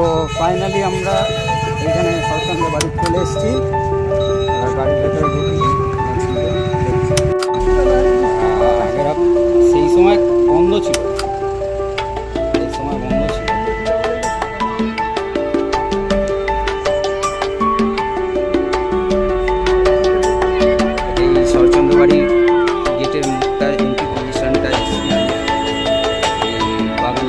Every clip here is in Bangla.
তো ফাইনালি আমরা এইখানে শরৎচন্দ্র বাড়ি চলে এসেছি। বাড়ির ভেতরে ঢুকেছি। এরা সেই সময় বন্ধ ছিল, সেই সময় বন্ধ ছিল। এই শরৎচন্দ্র বাড়ির গেটের মুখটা, এন্ট্রি পজিশনটা বাগান।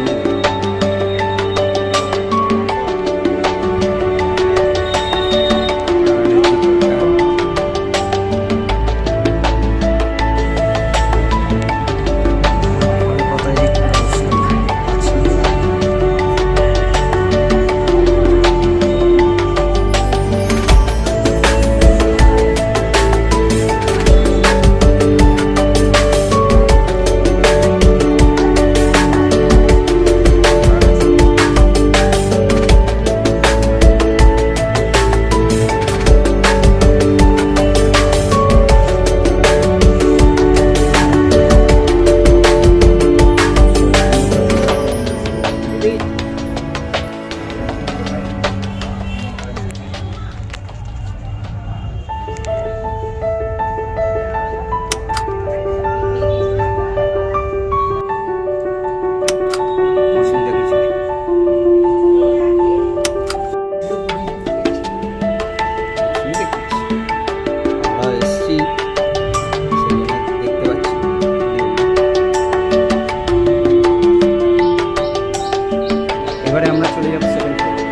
এবারে আমরা চলে যাবো সেকেন্ড ফ্লোরে।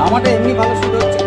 আমাদের এমনি ভালো শুরু হচ্ছে।